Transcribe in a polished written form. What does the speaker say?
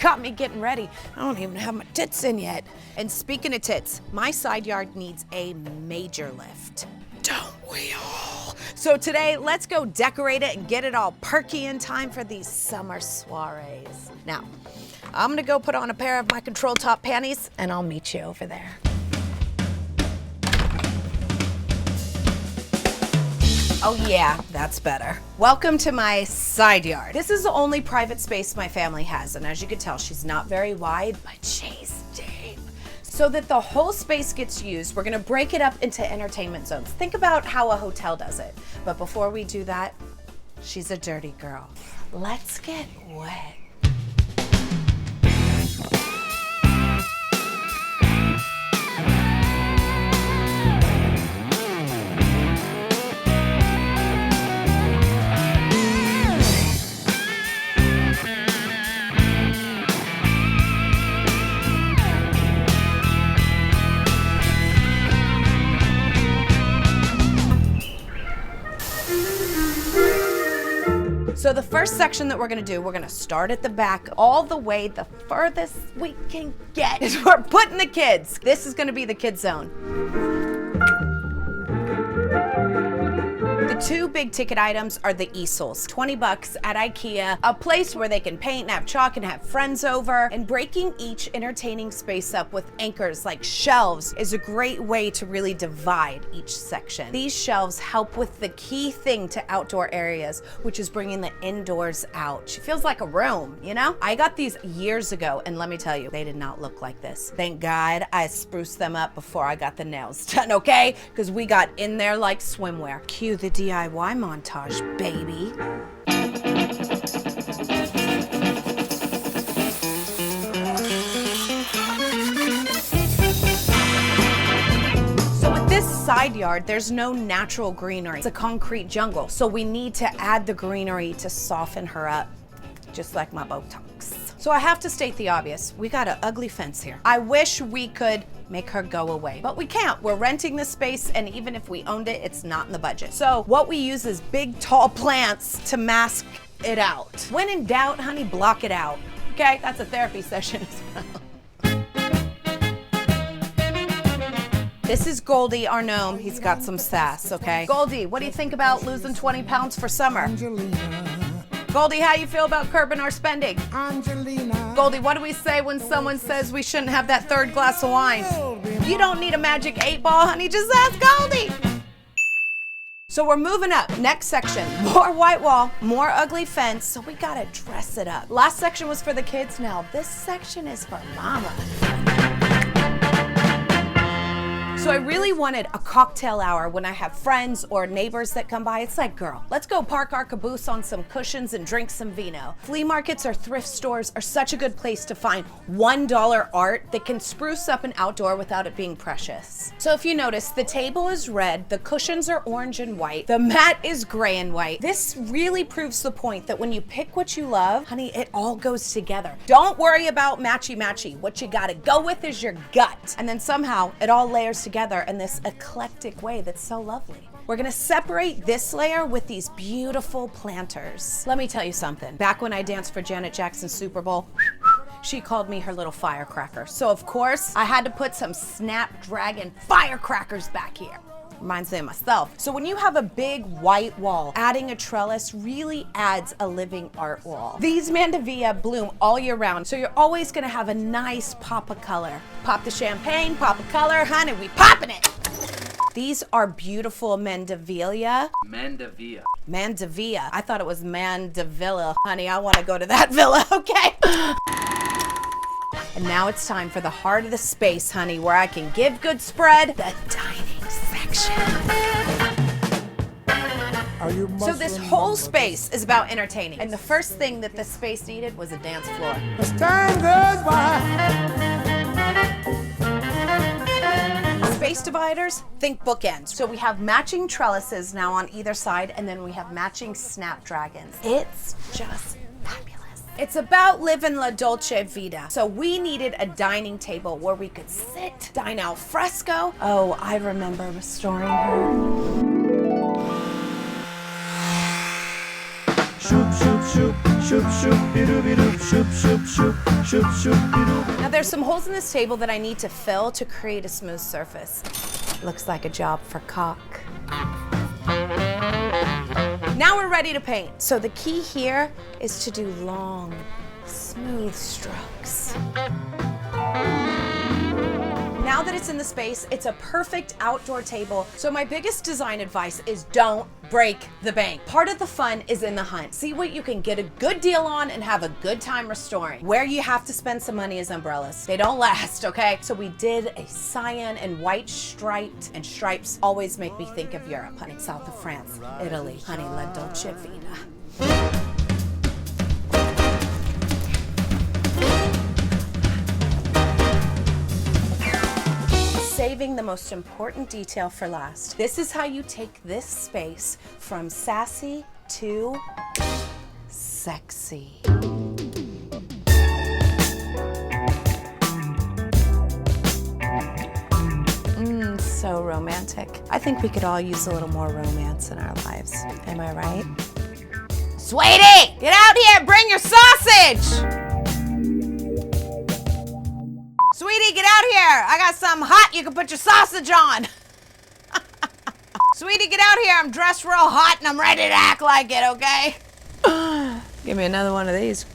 got me getting ready. I don't even have my tits in yet. And speaking of tits, my side yard needs a major lift. Don't we all? So today, let's go decorate it and get it all perky in time for these summer soirees. Now, I'm gonna go put on a pair of my control top panties and I'll meet you over there. Oh yeah, that's better. Welcome to my side yard. This is the only private space my family has, and as you can tell, she's not very wide, but she's deep. So that the whole space gets used, we're gonna break it up into entertainment zones. Think about how a hotel does it. But before we do that, she's a dirty girl. Let's get wet. So the first section that we're gonna do, we're gonna start at the back all the way the furthest we can get is we're putting the kids. This is gonna be the kids zone. The two big ticket items are the easels. 20 bucks at IKEA, a place where they can paint and have chalk and have friends over. And breaking each entertaining space up with anchors like shelves is a great way to really divide each section. These shelves help with the key thing to outdoor areas, which is bringing the indoors out. She feels like a room, you know? I got these years ago, and let me tell you, they did not look like this. Thank God I spruced them up before I got the nails done, okay? Because we got in there like swimwear. Cue the DIY montage, baby. So with this side yard, there's no natural greenery. It's a concrete jungle. So we need to add the greenery to soften her up, just like my Botox. So I have to state the obvious. We got an ugly fence here. I wish we could make her go away, but we can't. We're renting this space, and even if we owned it, it's not in the budget. So what we use is big, tall plants to mask it out. When in doubt, honey, block it out. Okay, that's a therapy session as well. This is Goldie, our gnome. He's got some sass, okay? Goldie, what do you think about losing 20 pounds for summer? Goldie, how you feel about curbing our spending? Angelina. Goldie, what do we say when someone says we shouldn't have that third glass of wine? You don't need a magic 8-ball, honey, just ask Goldie. So we're moving up. Next section, more white wall, more ugly fence, so we gotta dress it up. Last section was for the kids, now this section is for mama. So I really wanted a cocktail hour when I have friends or neighbors that come by. It's like, girl, let's go park our caboose on some cushions and drink some vino. Flea markets or thrift stores are such a good place to find $1 art that can spruce up an outdoor without it being precious. So if you notice, the table is red, the cushions are orange and white, the mat is gray and white. This really proves the point that when you pick what you love, honey, it all goes together. Don't worry about matchy-matchy. What you gotta go with is your gut. And then somehow it all layers together in this eclectic way that's so lovely. We're gonna separate this layer with these beautiful planters. Let me tell you something. Back when I danced for Janet Jackson's Super Bowl, she called me her little firecracker. So of course, I had to put some Snapdragon firecrackers back here. Reminds me of myself. So when you have a big white wall, adding a trellis really adds a living art wall. These mandevilla bloom all year round, so you're always gonna have a nice pop of color. Pop the champagne, pop of color, honey, we popping it. These are beautiful mandevilla. Mandevilla. Mandevilla. I thought it was Mandevilla. Honey, I wanna go to that villa, okay? And now it's time for the heart of the space, honey, where I can give good spread, the dining section. So this whole space is about entertaining. And the first thing that this space needed was a dance floor. As time goes by. Space dividers, think bookends. So we have matching trellises now on either side, and then we have matching snapdragons. It's just fabulous. It's about living la dolce vita. So we needed a dining table where we could sit, dine al fresco. Oh, I remember restoring her. shoop, shoop, shoop, shoop, shoop, be-doo, shoop, shoop, shoop, shoop, shoop, be-doo. Now there's some holes in this table that I need to fill to create a smooth surface. Looks like a job for caulk. Now we're ready to paint. So the key here is to do long, smooth strokes. Now that it's in the space, it's a perfect outdoor table. So my biggest design advice is don't break the bank. Part of the fun is in the hunt. See what you can get a good deal on and have a good time restoring. Where you have to spend some money is umbrellas. They don't last, okay? So we did a cyan and white striped, and stripes always make me think of Europe, honey. South of France, Italy, honey, la dolce vita. Saving the most important detail for last. This is how you take this space from sassy to sexy. So romantic. I think we could all use a little more romance in our lives. Am I right? Sweetie, get out here, bring your sausage! Sweetie, get out here. I got something hot you can put your sausage on. Sweetie, get out here. I'm dressed real hot and I'm ready to act like it, okay? Give me another one of these.